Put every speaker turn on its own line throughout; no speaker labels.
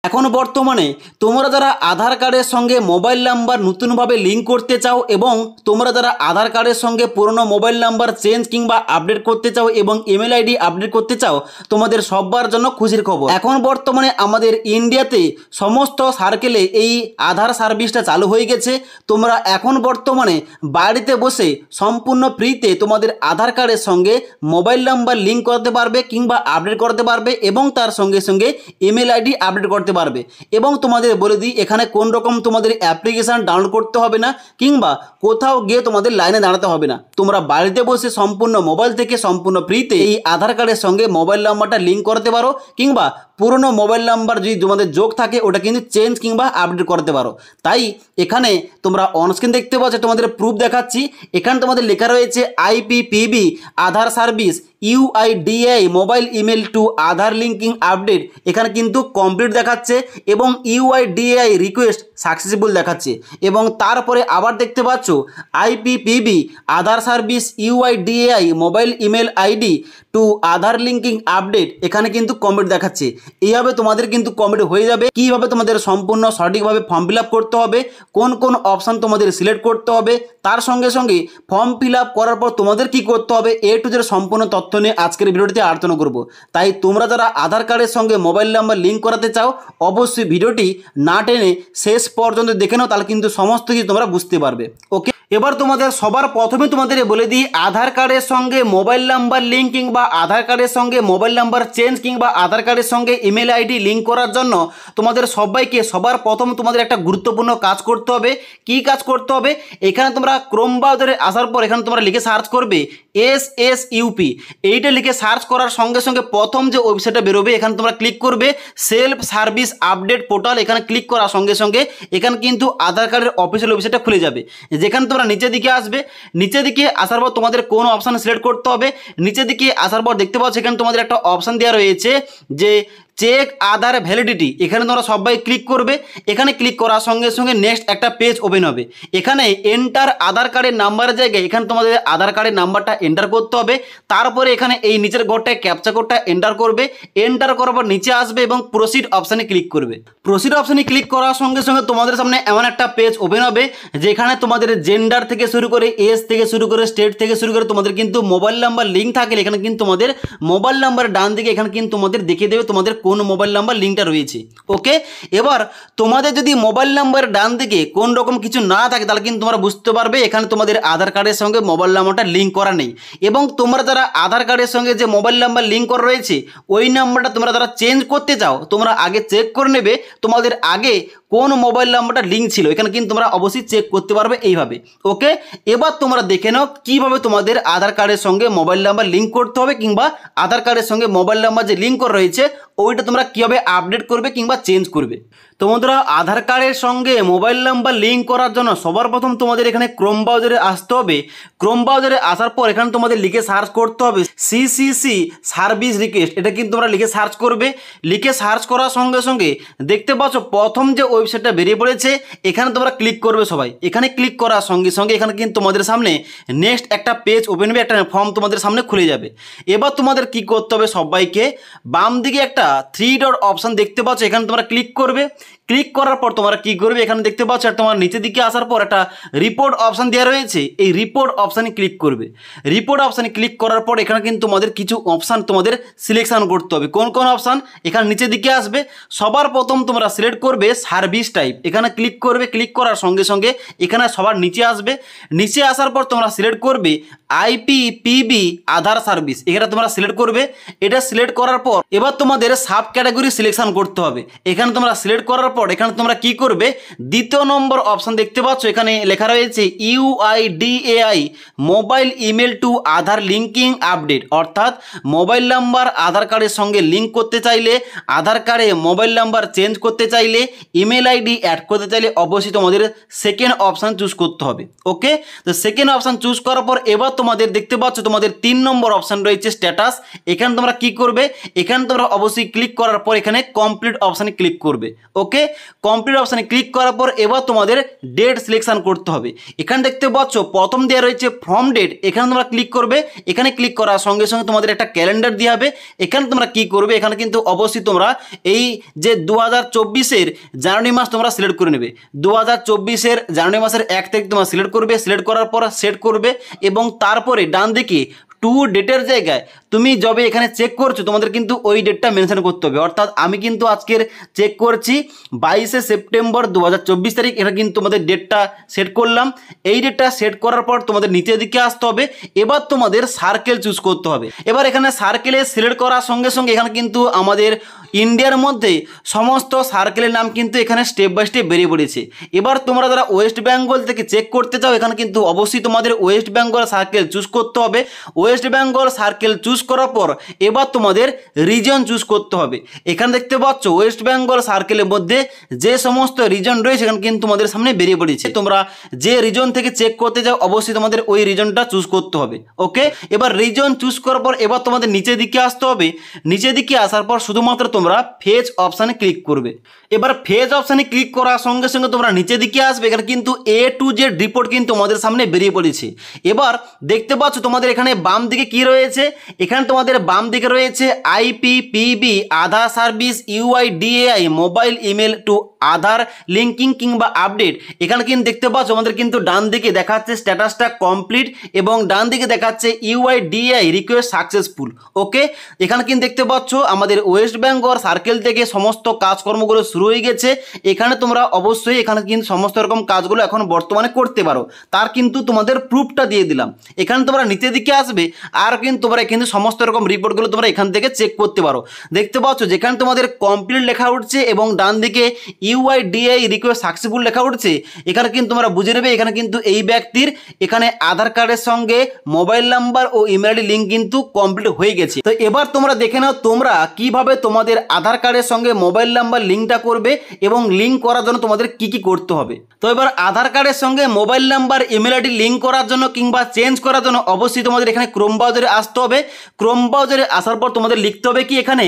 এখন বর্তমানে তোমরা যারা আধার কার্ডের সঙ্গে মোবাইল নাম্বার নতুনভাবে লিঙ্ক করতে চাও এবং তোমরা যারা আধার কার্ডের সঙ্গে পুরনো মোবাইল নাম্বার চেঞ্জ কিংবা আপডেট করতে চাও এবং ইমেল আইডি আপডেট করতে চাও, তোমাদের সবার জন্য খুশির খবর। এখন বর্তমানে আমাদের ইন্ডিয়াতে সমস্ত সার্কেলে এই আধার সার্ভিসটা চালু হয়ে গেছে। তোমরা এখন বর্তমানে বাড়িতে বসে সম্পূর্ণ ফ্রিতে তোমাদের আধার কার্ডের সঙ্গে মোবাইল নাম্বার লিঙ্ক করতে পারবে কিংবা আপডেট করতে পারবে এবং তার সঙ্গে সঙ্গে ইমেল আইডি আপডেট করতে পারবে। এবং তোমাদের বলে দিই, এখানে কোন রকম তোমাদের অ্যাপ্লিকেশান ডাউনলোড করতে হবে না কিংবা কোথাও গিয়ে তোমাদের লাইনে দাঁড়াতে হবে না। তোমরা বাড়িতে বসে সম্পূর্ণ মোবাইল থেকে সম্পূর্ণ ফ্রিতে এই আধার কার্ডের সঙ্গে মোবাইল নাম্বারটা লিঙ্ক করতে পারো কিংবা পুরনো মোবাইল নাম্বার যদি তোমাদের যোগ থাকে ওটা কিন্তু চেঞ্জ কিংবা আপডেট করতে পারো। তাই এখানে তোমরা অনস্ক্রিন দেখতে পাচ্ছ, তোমাদের প্রুফ দেখাচ্ছি। এখানে তোমাদের লেখা রয়েছে IPPB Aadhaar service UIDAI mobile email to Aadhaar linking update. এখানে কিন্তু কমপ্লিট দেখাচ্ছে এবং UIDAI রিকোয়েস্ট সাকসেসফুল দেখাচ্ছে। এবং তারপরে আবার দেখতে পাচ্ছ IPPB Aadhaar service UIDAI mobile email ID to Aadhaar linking update, এখানে কিন্তু কমপ্লিট দেখাচ্ছে। এইভাবে তোমাদের কিন্তু কমপ্লিট হয়ে যাবে। কীভাবে তোমাদের সম্পূর্ণ সঠিকভাবে ফর্ম ফিল আপ করতে হবে, কোন কোন অপশান তোমাদের সিলেক্ট করতে হবে, তার সঙ্গে সঙ্গে ফর্ম ফিল আপ করার পর তোমাদের কি করতে হবে, A to Z সম্পূর্ণ তথ্য নিয়ে আজকের ভিডিওটিতে আলোচনা করব। তাই তোমরা যারা আধার কার্ডের সঙ্গে মোবাইল নাম্বার লিঙ্ক করাতে চাও অবশ্যই ভিডিওটি না টেনে শেষ পর্যন্ত দেখে নাও, তাহলে কিন্তু সমস্ত কিছু তোমরা বুঝতে পারবে। ওকে, এবার তোমাদের সবার প্রথমে তোমাদের বলে দিই, আধার কার্ডের সঙ্গে মোবাইল নাম্বার লিঙ্ক কিংবা আধার কার্ডের সঙ্গে মোবাইল নাম্বার চেঞ্জ কিংবা আধার কার্ডের সঙ্গে ইমেল আইডি লিঙ্ক করার জন্য তোমাদের সবাইকে সবার প্রথম তোমাদের একটা গুরুত্বপূর্ণ কাজ করতে হবে। কি কাজ করতে হবে? এখানে তোমরা ক্রোম ব্রাউজারে আসার পর এখানে তোমরা লিখে সার্চ করবে SSUP। এইটা লিখে সার্চ করার সঙ্গে সঙ্গে প্রথম যে ওয়েবসাইটটা বেরোবে এখানে তোমরা ক্লিক করবে সেলফ সার্ভিস আপডেট পোর্টাল। এখানে ক্লিক করার সঙ্গে সঙ্গে এখানে কিন্তু আধার কার্ডের অফিসিয়াল ওয়েবসাইটটা খুলে যাবে। যেখানে তোমরা নিচের দিকে আসবে, নিচের দিকে আসার পর তোমাদের কোন অপশান সিলেক্ট করতে হবে। নিচের দিকে আসার পর দেখতে পাচ্ছ এখানে তোমাদের একটা অপশান দেওয়া রয়েছে যে চেক আধার ভ্যালিডিটি। এখানে তোমরা সবাই ক্লিক করবে। এখানে ক্লিক করার সঙ্গে সঙ্গে নেক্সট একটা পেজ ওপেন হবে। এখানে এন্টার আধার কার্ডের নাম্বারের জায়গায় এখানে তোমাদের আধার কার্ডের নাম্বারটা এন্টার করতে হবে। তারপরে এখানে এই নিচের ঘরটায় ক্যাপচা কোডটা এন্টার করবে। এন্টার করার পর নিচে আসবে এবং প্রসিড অপশানে ক্লিক করবে। প্রসিড অপশানে ক্লিক করার সঙ্গে সঙ্গে তোমাদের সামনে এমন একটা পেজ ওপেন হবে যেখানে তোমাদের জেন্ডার থেকে শুরু করে এজ থেকে শুরু করে স্টেট থেকে শুরু করে তোমাদের কিন্তু মোবাইল নাম্বার লিঙ্ক থাকলে এখানে কিন্তু তোমাদের মোবাইল নাম্বারের ডান দিকে এখানে কিন্তু তোমাদের দেখিয়ে দেবে তোমাদের কোন মোবাইল নাম্বার লিঙ্কটা রয়েছে। ওকে, এবার তোমাদের যদি মোবাইল নাম্বারের ডান দিকে কোন রকম কিছু না থাকে তাহলে কিন্তু তোমরা বুঝতে পারবে এখানে তোমাদের আধার কার্ডের সঙ্গে মোবাইল নাম্বারটা লিঙ্ক করা নেই। এবং তোমরা যারা আধার কার্ডের সঙ্গে যে মোবাইল নাম্বার লিঙ্ক করা রয়েছে ওই নাম্বারটা তোমরা যারা চেঞ্জ করতে চাও তোমরা আগে চেক করে নেবে তোমাদের আগে কোন মোবাইল নাম্বারটা লিঙ্ক ছিল। এখানে কিন্তু তোমরা অবশ্যই চেক করতে পারবে এইভাবে। ওকে, এবার তোমরা দেখে নাও কীভাবে তোমাদের আধার কার্ডের সঙ্গে মোবাইল নাম্বার লিঙ্ক করতে হবে কিংবা আধার কার্ডের সঙ্গে মোবাইল নাম্বার যে লিঙ্ক করা রয়েছে ওইটা তোমরা কীভাবে আপডেট করবে কিংবা চেঞ্জ করবে। তো বন্ধুরা, আধার কার্ডের সঙ্গে মোবাইল নাম্বার লিঙ্ক করার জন্য সবার প্রথম তোমাদের এখানে ক্রোম ব্রাউজারে আসতে হবে। ক্রোম ব্রাউজারে আসার পর এখানে তোমাদের লিখে সার্চ করতে হবে CCC সার্ভিস রিকোয়েস্ট। এটা কিন্তু তোমরা লিখে সার্চ করবে। লিখে সার্চ করার সঙ্গে সঙ্গে দেখতে পাচ্ছ প্রথম যে ওয়েবসাইটটা বেরিয়ে পড়েছে এখানে তোমরা ক্লিক করবে সবাই। এখানে ক্লিক করার সঙ্গে সঙ্গে এখানে কিন্তু তোমাদের সামনে নেক্সট একটা পেজ ওপেন হবে, একটা ফর্ম তোমাদের সামনে খুলে যাবে। এবার তোমাদের কি করতে হবে, সবাইকে বাম দিকে একটা 3 ডট অপশান দেখতে পাচ্ছ, এখানে তোমরা ক্লিক করবে। ক্লিক করার পর তোমরা কি করবে, এখানে দেখতে পাচ্ছ আর তোমার নিচের দিকে আসার পর একটা রিপোর্ট অপশান দেওয়া রয়েছে, এই রিপোর্ট অপশানে ক্লিক করবে। রিপোর্ট অপশানে ক্লিক করার পর এখানে কিন্তু তোমাদের কিছু অপশান তোমাদের সিলেকশন করতে হবে। কোন কোন অপশান, এখানে নিচের দিকে আসবে। সবার প্রথম তোমরা সিলেক্ট করবে সার্ভিস টাইপ। এখানে ক্লিক করবে। ক্লিক করার সঙ্গে সঙ্গে এখানে সবার নিচে আসবে। নিচে আসার পর তোমরা সিলেক্ট করবে IPPB আধার সার্ভিস। এখানে তোমরা সিলেক্ট করবে। এটা সিলেক্ট করার পর এবার তোমাদের সাব ক্যাটাগরি সিলেকশন করতে হবে। এখানে তোমরা সিলেক্ট করার পর এখানে তোমরা কি করবে, দ্বিতীয় নম্বর অপশান দেখতে পাচ্ছ এখানে লেখা রয়েছে UIDAI mobile email to Aadhaar linking update. অর্থাৎ মোবাইল নাম্বার আধার কার্ডের সঙ্গে লিঙ্ক করতে চাইলে, আধার কার্ডে মোবাইল নাম্বার চেঞ্জ করতে চাইলে, ইমেল আইডি অ্যাড করতে চাইলে অবশ্যই তোমাদের সেকেন্ড অপশান চুজ করতে হবে। ওকে, তো সেকেন্ড অপশান চুজ করার পর এবার তোমাদের দেখতে পাচ্ছ তোমাদের 3 নম্বর অপশান রয়েছে স্ট্যাটাস। এখানে তোমরা কি করবে, এখানে তোমরা অবশ্যই ক্লিক করার পর এখানে কমপ্লিট অপশানে ক্লিক করবে। ওকে, ওকে, কমপ্লিট অপশানে ক্লিক করার পর এবার তোমাদের ডেট সিলেকশন করতে হবে। এখানে দেখতে পাচ্ছ প্রথম দেওয়া রয়েছে ফ্রম ডেট, এখানে তোমরা ক্লিক করবে। এখানে ক্লিক করার সঙ্গে সঙ্গে তোমাদের একটা ক্যালেন্ডার দেওয়া হবে। এখানে তোমরা কি করবে, এখানে কিন্তু অবশ্যই তোমরা এই যে 2024-এর জানুয়ারি মাস তোমরা সিলেক্ট করে নেবে। 2024-এর জানুয়ারি মাসের 1 তারিখ তোমরা সিলেক্ট করবে। সিলেক্ট করার পর সেট করবে এবং তারপরে ডান দিকে টু ডেটের জায়গায় তুমি যবে এখানে চেক করছো তোমাদের কিন্তু ওই ডেটটা মেনশন করতে হবে। অর্থাৎ আমি কিন্তু আজকের চেক করছি 22শে সেপ্টেম্বর 2024 তারিখ, এটা কিন্তু তোমাদের ডেটটা সেট করলাম। এই ডেটটা সেট করার পর তোমাদের নিচের দিকে আসতে হবে। এবার তোমাদের সার্কেল চুজ করতে হবে। এবার এখানে সার্কেলে সিলেক্ট করার সঙ্গে সঙ্গে এখানে কিন্তু আমাদের ইন্ডিয়ার মধ্যে সমস্ত সার্কেলের নাম কিন্তু এখানে স্টেপ বাই স্টেপ বেরিয়ে পড়েছে। এবার তোমরা যারা ওয়েস্ট বেঙ্গল থেকে চেক করতে চাও এখানে কিন্তু অবশ্যই তোমাদের ওয়েস্ট বেঙ্গল সার্কেল চুজ করতে হবে। ওয়েস্ট বেঙ্গল সার্কেল চুজ করার পর এবার তোমাদের রিজন চুজ করতে হবে। এখানে দেখতে পাচ্ছ ওয়েস্ট বেঙ্গল সার্কেলের মধ্যে যে সমস্ত রিজন রয়েছে এখানে কিন্তু তোমাদের সামনে বেরিয়ে পড়েছে। তোমরা যে রিজন থেকে চেক করতে যাও অবশ্যই তোমাদের ওই রিজনটা চুজ করতে হবে। ওকে, এবার রিজন চুজ করার পর এবার তোমাদের নিচের দিকে আসতে হবে। নিচের দিকে আসার পর শুধুমাত্র তোমরা ফেজ অপশানে ক্লিক করবে। এবার ফেজ অপশানে ক্লিক করার সঙ্গে সঙ্গে তোমরা নিচের দিকে আসবে। এখানে কিন্তু A to Z রিপোর্ট কিন্তু তোমাদের সামনে বেরিয়ে পড়েছে। এবার দেখতে পাচ্ছ তোমাদের এখানে বাম দিকে কি রয়েছে, এখানে তোমাদের বাম দিকে রয়েছে IPPB Aadhaar service UIDAI mobile email to Aadhaar linking কিংবা আপডেট। এখানে কিন্তু দেখতে পাচ্ছ আমাদের কিন্তু ডান দিকে দেখাচ্ছে স্ট্যাটাসটা কমপ্লিট এবং ডান দিকে দেখাচ্ছে UIDAI রিকোয়েস্ট সাকসেসফুল। ওকে, এখানে কিন্তু দেখতে পাচ্ছ আমাদের ওয়েস্ট বেঙ্গল সার্কেল থেকে সমস্ত কাজকর্মগুলো শুরু হয়ে গেছে। এখানে তোমরা অবশ্যই এখানে কিন্তু সমস্ত রকম কাজগুলো এখন বর্তমানে করতে পারো, তার কিন্তু তোমাদের প্রুফটা দিয়ে দিলাম। এখানে তোমরা নিচের দিকে আসবে আর কিন্তু তোমরা কিন্তু সমস্ত রকম রিপোর্টগুলো তোমরা এখান থেকে চেক করতে পারো। দেখতে পাচ্ছ যেখানে তোমাদের কমপ্লিট লেখা উঠছে এবং ডান দিকে UIDAI রিকোয়েস্ট সাকসেসফুল লেখা উঠছে, এখানে কিন্তু তোমরা বুঝে নেবে এখানে কিন্তু এই ব্যক্তির এখানে আধার কার্ডের সঙ্গে মোবাইল নাম্বার ও ইমেল আইডি লিঙ্ক কিন্তু কমপ্লিট হয়ে গেছে। তো এবার তোমরা দেখে নাও তোমরা কিভাবে তোমাদের আধার কার্ডের সঙ্গে মোবাইল নাম্বার লিঙ্কটা করবে এবং লিঙ্ক করার জন্য তোমাদের কি কি করতে হবে। তো এবার আধার কার্ডের সঙ্গে mobile number email ID link করার জন্য কিংবা চেঞ্জ করার জন্য অবশ্যই তোমাদের এখানে ক্রোম ব্রাউজারে আসতে হবে। ক্রোম ব্রাউজারে আসার পর তোমাদের লিখতে হবে কি এখানে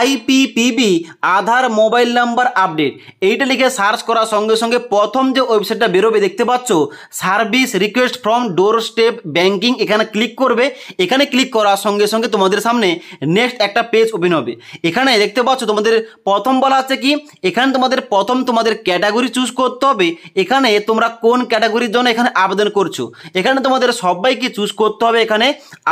IPPB আধার মোবাইল নাম্বার আপডেট। এইটা লিখে সার্চ করার সঙ্গে সঙ্গে প্রথম যে ওয়েবসাইটটা বেরোবে দেখতে পাচ্ছ service request from door step banking, এখানে ক্লিক করবে। এখানে ক্লিক করার সঙ্গে সঙ্গে তোমাদের সামনে নেক্সট একটা পেজ ওপেন হবে। এখানে দেখতে পাচ্ছ তোমাদের প্রথম বলা আছে কি এখানে তোমাদের প্রথম তোমাদের ক্যাটাগরি চুজ করতে হবে। এখানে তোমরা কোন ক্যাটাগরির জন্য এখানে আবেদন করছো এখানে তোমাদের সবাইকে চুজ করতে হবে এখানে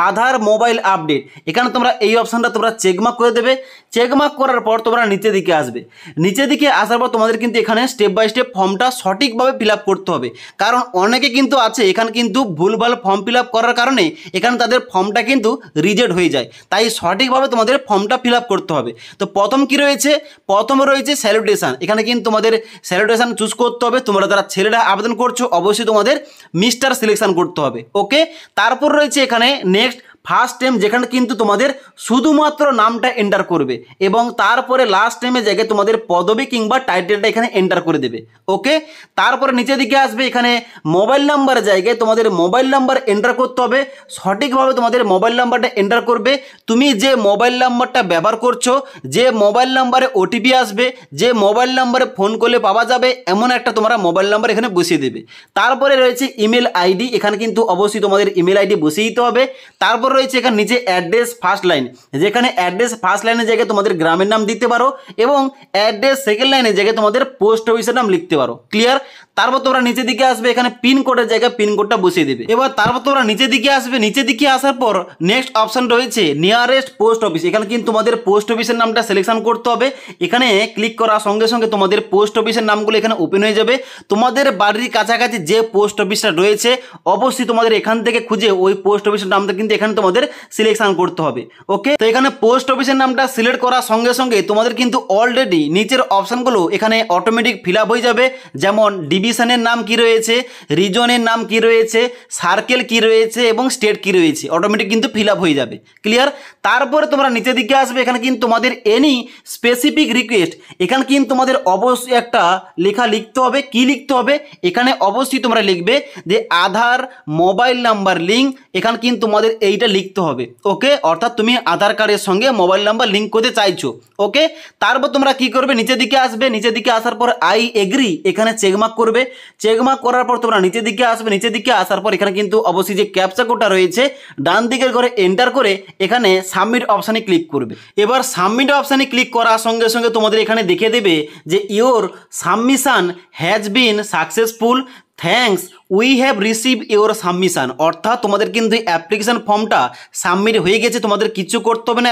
আধার মোবাইল আপডেট। এখানে তোমরা এই অপশানটা তোমরা চেকমার্ক করে দেবে। চেকমার্ক করার পর তোমরা নিচের দিকে আসবে। নিচের দিকে আসার পর তোমাদের কিন্তু এখানে স্টেপ বাই স্টেপ ফর্মটা সঠিকভাবে ফিল আপ করতে হবে, কারণ অনেকে কিন্তু আছে এখানে কিন্তু ভুলভাল ফর্ম ফিল আপ করার কারণে এখানে তাদের ফর্মটা কিন্তু রিজেক্ট হয়ে যায়। তাই সঠিকভাবে তোমাদের ফর্মটা ফিল আপ করতে হবে। তো প্রথম কি রয়েছে, প্রথমে রয়েছে স্যালুটেশন। এখানে কিন্তু তোমাদের স্যালুটেশন চুজ করতে হবে। তোমরা যারা ছেলেরা আবেদন করছো অবশ্যই তোমাদের মিস্টার সিলেকশন করতে হবে। ওকে, তারপর রয়েছে এখানে নেক্সট ফার্স্ট নেম, যেখানে কিন্তু তোমাদের শুধুমাত্র নামটা এন্টার করবে এবং তারপরে লাস্ট নেমের জায়গায় তোমাদের পদবি কিংবা টাইটেলটা এখানে এন্টার করে দেবে। ওকে, তারপরে নিচের দিকে আসবে। এখানে মোবাইল নাম্বারের জায়গায় তোমাদের মোবাইল নাম্বার এন্টার করতে হবে। সঠিকভাবে তোমাদের মোবাইল নাম্বারটা এন্টার করবে। তুমি যে মোবাইল নাম্বারটা ব্যবহার করছো, যে মোবাইল নাম্বারে OTP আসবে, যে মোবাইল নাম্বারে ফোন করলে পাওয়া যাবে এমন একটা তোমরা মোবাইল নাম্বার এখানে বসিয়ে দেবে। তারপরে রয়েছে ইমেল আইডি, এখানে কিন্তু অবশ্যই তোমাদের ইমেল আইডি বসিয়ে দিতে হবে। তারপর রয়েছে এখানে নিচে অ্যাড্রেস ফার্স্ট লাইন, যেখানে অ্যাড্রেস ফার্স্ট লাইনের জায়গায় তোমাদের গ্রামের নাম দিতে পারো এবং অ্যাড্রেস সেকেন্ড লাইনের জায়গায় তোমাদের পোস্ট অফিসের নাম লিখতে পারো। ক্লিয়ার? তারপর তোমরা নিচের দিকে আসবে, এখানে পিন কোডের জায়গায় পিন কোডটা বসিয়ে দেবে। এবার তারপর তোমরা নিচের দিকে আসবে। নিচের দিকে আসার পর নেক্সট অপশন রয়েছে নিয়ারেস্ট পোস্ট অফিস। এখানে কিন্তু তোমাদের পোস্ট অফিসের নামটা সিলেকশন করতে হবে। এখানে ক্লিক করার সঙ্গে সঙ্গে তোমাদের পোস্ট অফিসের নামগুলো এখানে ওপেন হয়ে যাবে। তোমাদের বাড়ির কাছাকাছি যে পোস্ট অফিসটা রয়েছে অবশ্যই তোমাদের এখান থেকে খুঁজে ওই পোস্ট অফিসের নামটা কিন্তু এখানে তোমাদের সিলেকশন করতে হবে। ওকে, তো এখানে পোস্ট অফিসের নামটা সিলেক্ট করার সঙ্গে সঙ্গে তোমাদের কিন্তু অলরেডি নিচের অপশনগুলো এখানে অটোমেটিক ফিল আপ হয়ে যাবে। যেমন ডিভিশনের নাম কি রয়েছে, রিজনের নাম কি রয়েছে, সার্কেল কি রয়েছে এবং স্টেট কি রয়েছে, অটোমেটিক কিন্তু ফিল আপ হয়ে যাবে। ক্লিয়ার? তারপরে তোমরা নিচের দিকে আসবে। এখানে কিন্তু তোমাদের এনি স্পেসিফিক রিকোয়েস্ট, এখানে কিন্তু তোমাদের অবশ্যই একটা লেখা লিখতে হবে। কি লিখতে হবে? এখানে অবশ্যই তোমরা লিখবে যে আধার মোবাইল নাম্বার লিঙ্ক। এখানে কিন্তু তোমাদের এইটা লিখতে হবে। ওকে, অর্থাৎ তুমি আধার কার্ডের সঙ্গে মোবাইল নাম্বার লিঙ্ক করতে চাইছো। ওকে, তারপর তোমরা কি করবে, নিচের দিকে আসবে, নিচের দিকে আসার পর আই এগ্রি এখানে চেকমার্ক করবে। চেকমার্ক করার পর তোমরা নিচের দিকে আসবে, নিচের দিকে আসার পর এখানে কিন্তু অবশ্যই যে ক্যাপচা কোডটা রয়েছে ডান দিকের ঘরে এন্টার করে এখানে সাবমিট অপশানে ক্লিক করবে। এবার সাবমিট অপশানে ক্লিক করার সঙ্গে সঙ্গে তোমাদের এখানে দেখিয়ে দেবে যে your submission has been successful, thanks we have receive your submission. অর্থাৎ তোমাদের কিন্তু অ্যাপ্লিকেশান ফর্মটা সাবমিট হয়ে গেছে, তোমাদের কিছু করতে হবে না।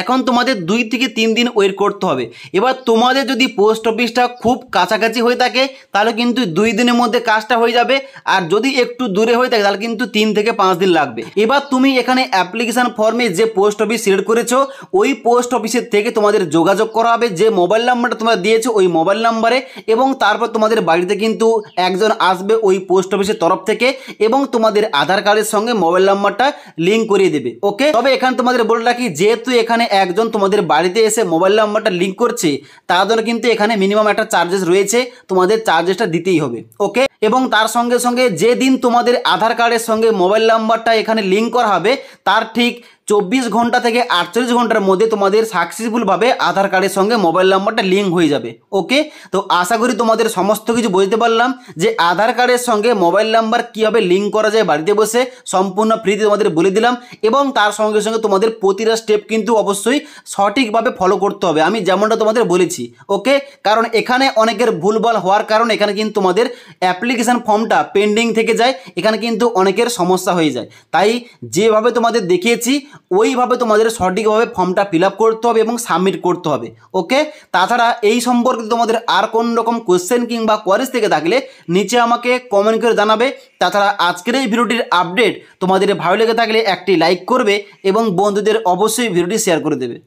এখন তোমাদের 2 থেকে 3 দিন ওয়েট করতে হবে। এবার তোমাদের যদি পোস্ট অফিসটা খুব কাছাকাছি হয়ে থাকে তাহলে কিন্তু 2 দিনের মধ্যে কাজটা হয়ে যাবে, আর যদি একটু দূরে হয়ে থাকে তাহলে কিন্তু 3 থেকে 5 দিন লাগবে। এবার তুমি এখানে অ্যাপ্লিকেশান ফর্মে যে পোস্ট অফিস সিলেক্ট করেছো ওই পোস্ট অফিসের থেকে তোমাদের যোগাযোগ করা হবে, যে মোবাইল নাম্বারটা তোমরা দিয়েছো ওই মোবাইল নাম্বারে, এবং তারপর তোমাদের বাড়িতে কিন্তু একজন আসবে ওই পোস্ট অফিসের তরফ থেকে এবং তোমাদের আধার কার্ডের সঙ্গে মোবাইল নাম্বারটা লিঙ্ক করিয়ে দেবে। ওকে, তবে এখানে তোমাদের বলে রাখি, যেহেতু এখানে একজন তোমাদের বাড়িতে এসে মোবাইল নাম্বারটা লিঙ্ক করছে তার জন্য কিন্তু এখানে মিনিমাম একটা চার্জেস রয়েছে, তোমাদের চার্জেসটা দিতেই হবে। ওকে, এবং তার সঙ্গে সঙ্গে যেদিন তোমাদের আধার কার্ডের সঙ্গে মোবাইল নাম্বারটা এখানে লিঙ্ক করা হবে তার ঠিক 24 ঘন্টা থেকে 48 ঘন্টার মধ্যে তোমাদের সাকসেসফুলভাবে আধার কার্ডের সঙ্গে মোবাইল নাম্বারটা লিঙ্ক হয়ে যাবে। ওকে, তো আশা করি তোমাদের সমস্ত কিছু বুঝতে পারলাম যে আধার কার্ডের সঙ্গে মোবাইল নাম্বার কীভাবে লিঙ্ক করা যায় বাড়িতে বসে, সম্পূর্ণ ফ্রিতে তোমাদের বলে দিলাম, এবং তার সঙ্গে সঙ্গে তোমাদের প্রতিটা স্টেপ কিন্তু অবশ্যই সঠিকভাবে ফলো করতে হবে, আমি যেমনটা তোমাদের বলেছি। ওকে, কারণ এখানে অনেকের ভুলভাল হওয়ার কারণে এখানে কিন্তু তোমাদের অ্যাপ্লিকেশান ফর্মটা পেন্ডিং থেকে যায়, এখানে কিন্তু অনেকের সমস্যা হয়ে যায়। তাই যেভাবে তোমাদের দেখিয়েছি ওইভাবে তোমাদের সঠিকভাবে ফর্মটা ফিল আপ করতে হবে এবং সাবমিট করতে হবে। ওকে, তাছাড়া এই সম্পর্কে তোমাদের আর কোন রকম কোশ্চেন কিংবা কোয়ারিজ থেকে থাকলে নিচে আমাকে কমেন্ট করে জানাবে। তাছাড়া আজকের এই ভিডিওটির আপডেট তোমাদের ভালো লেগে থাকলে একটি লাইক করবে এবং বন্ধুদের অবশ্যই ভিডিওটি শেয়ার করে দেবে।